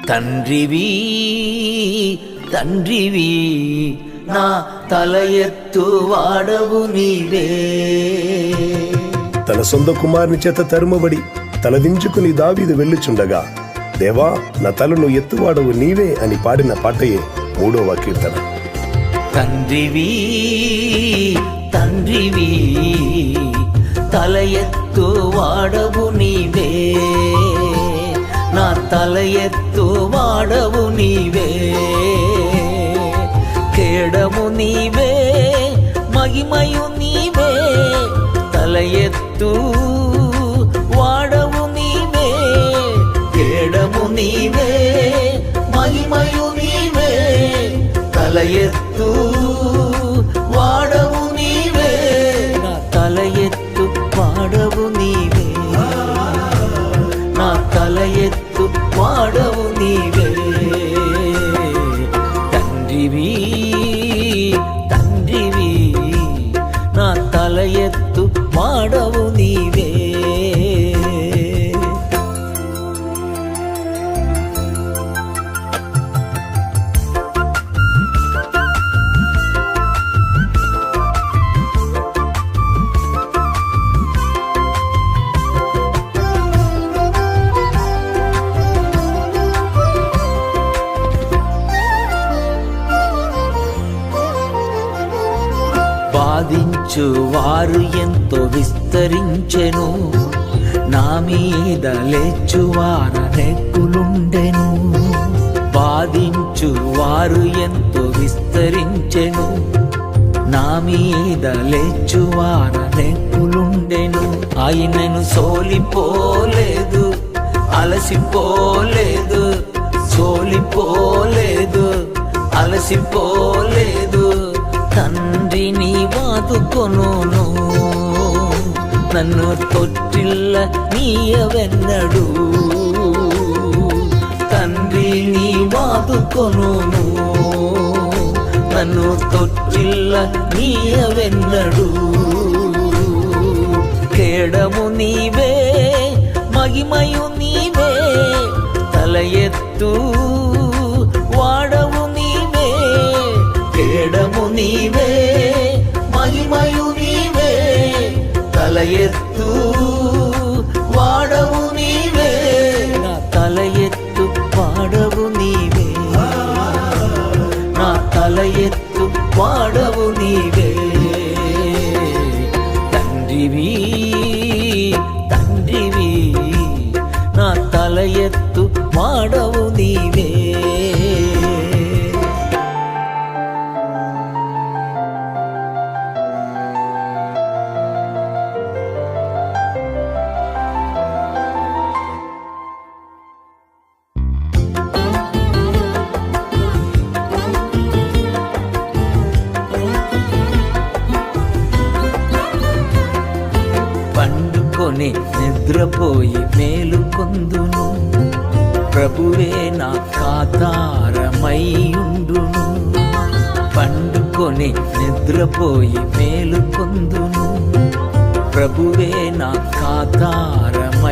తండ్రివి తండ్రివి నా తల ఎత్తు వాడవు నీవే. తన సొంత కుమారుని చేత తరుమబడి తలదించుకుని దావీదు వెళ్ళుచుండగా, దేవా నా తలను ఎత్తువాడవు నీవే అని పాడిన పాటయే 3వ కీర్తన. తండ్రివి తండ్రివి తల ఎత్తు వాడవు నీవే, నా తల ఎత్తు వాడవు నీవే. కేడము నీవే మహిమయు నీవే, తల ఎత్తు వాడవు నీవే. కేడము నీవే మహిమయు నీవే, తల ఎత్తు వాడవు నీవే. నా తల ఎత్తు వాడవు నీవే, నా తల ఎత్తు వాడవు నీవే. తండ్రివి తండ్రివి నా తల ఎత్తు వాడవు నీవే. బాధించు వారు ఎంతో విస్తరించెను, నా మీద లేచువార రెక్కులుండెను. బాధించు వారు ఎంతో విస్తరించెను, నా మీద లేచువార రెక్కులుండెను. ఆయనను సోలిపోలేదు, అలసిపోలేదు, సోలిపోలేదు, అలసిపోలేదు. తండ్రిని వాదుకొనును, నన్ను తొట్టిల్ల నీయవెన్నడు. తండ్రిని వాదుకొనును, నన్ను తొట్టిల్ల నీయవెన్నడు. కేడము నీవే మహిమయు నీవే, తల ఎత్తు వాడవు నీవే. కేడము నీవే మహిమయు నీవే, తల ఎత్తు వాడవు నీవే. నా తల ఎత్తు వాడవు నీవే, నా తల ఎత్తు వాడవు నీవే. తండ్రివి తండ్రివి నా తల ఎత్తు వాడవు నీవే. పండుకొని నిద్రపోయి మేలుకొందును, ప్రభువే నా కాతారమైయుండును. పండుకొని నిద్రపోయి మేలుకొందును, ప్రభువే నా కాతారమైయుండును.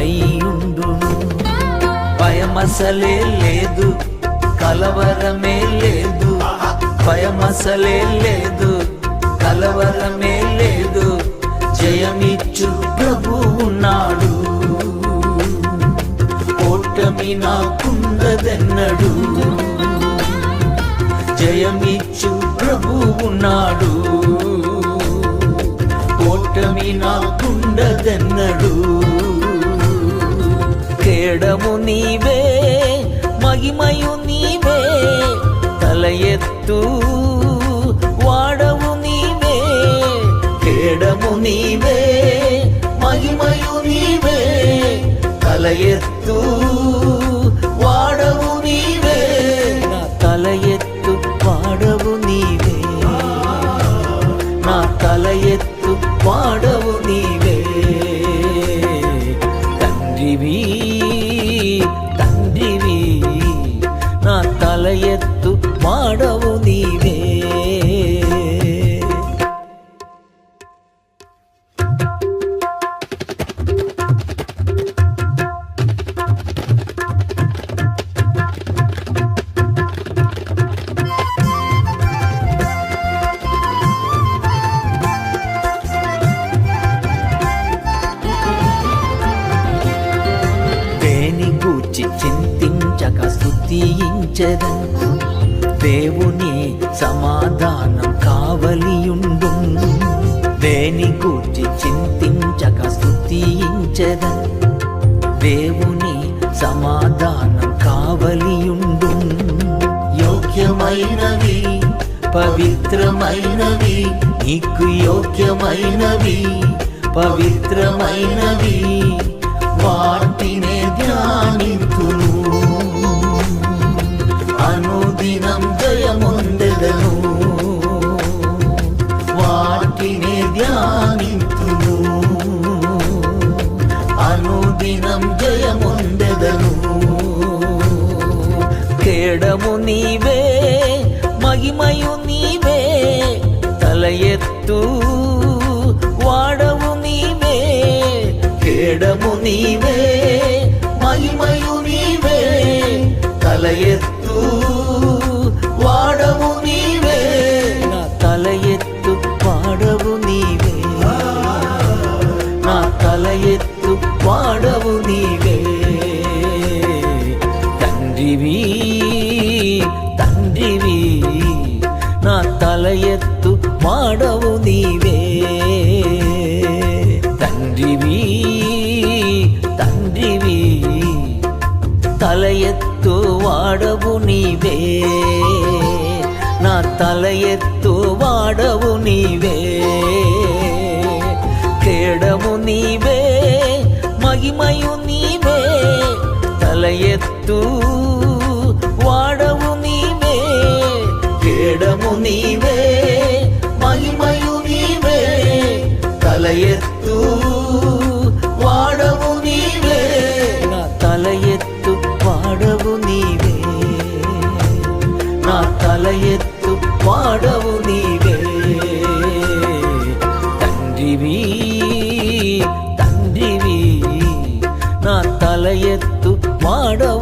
భయమసలే లేదు, కలవరమే లేదు, భయమసలే లేదు, కలవరమే లేదు. జయమిచ్చు ప్రభు ఉన్నాడు, ఓటమి నాకుండదెన్నడు. జయమిచ్చు ప్రభు ఉన్నాడు, ఓటమి నాకుండదెన్నడు. కేడము నీవే మహిమయు నీవే, తల ఎత్తు వాడవు నీవే. కేడము నీవే మహిమయు నీవే, తల ఎత్తు వాడవు నీవే. నా తల ఎత్తు వాడవు నీవే, నా తల ఎత్తు వాడవు నీవే. తండ్రివి తండ్రివి నా తల ఎత్తు వాడవు నీవే. స్తుతించెదన్ దేవుని సమాధానం కావలియుండు దేని గూర్చి చింతించక స్తుతించెదన్ దేవుని సమాధానం కావలియుండు యోగ్యమైనవి పవిత్రమైనవి నీకు యోగ్యమైనవి పవిత్రమైనవి వాటినే ధ్యానింతును అనుదినం జయముందెదను వాటినే ధ్యానింతును అనుదినం జయముందెదను కేడము నీవే మహిమయు నీవే తల ఎత్తు వాడవు నీవే కేడము నీవే మహిమయు నీవే తల ఎత్తు వాడవు నీవే నా తల ఎత్తు వాడవు నీవే నా తల ఎత్తు వాడవు నీవే తండ్రివి తండ్రివి నా తల ఎత్తు వాడవు నీవే తండ్రివి తండ్రివి తల ఎత్తు వాడవు నీవే నా తల ఎత్తు వాడవు నీవే కేడము నీవే మహిమయు నీవే తల ఎత్తు వాడవు నీవే కేడము నీవే మహిమయు నీవే తల ఎత్తు వాడవు నీవే నా తల ఎత్తు వాడవు నీవే నా తల ఎత్తు వాడవు నీవే తండ్రివి తండ్రివి నా తల ఎత్తు వాడవు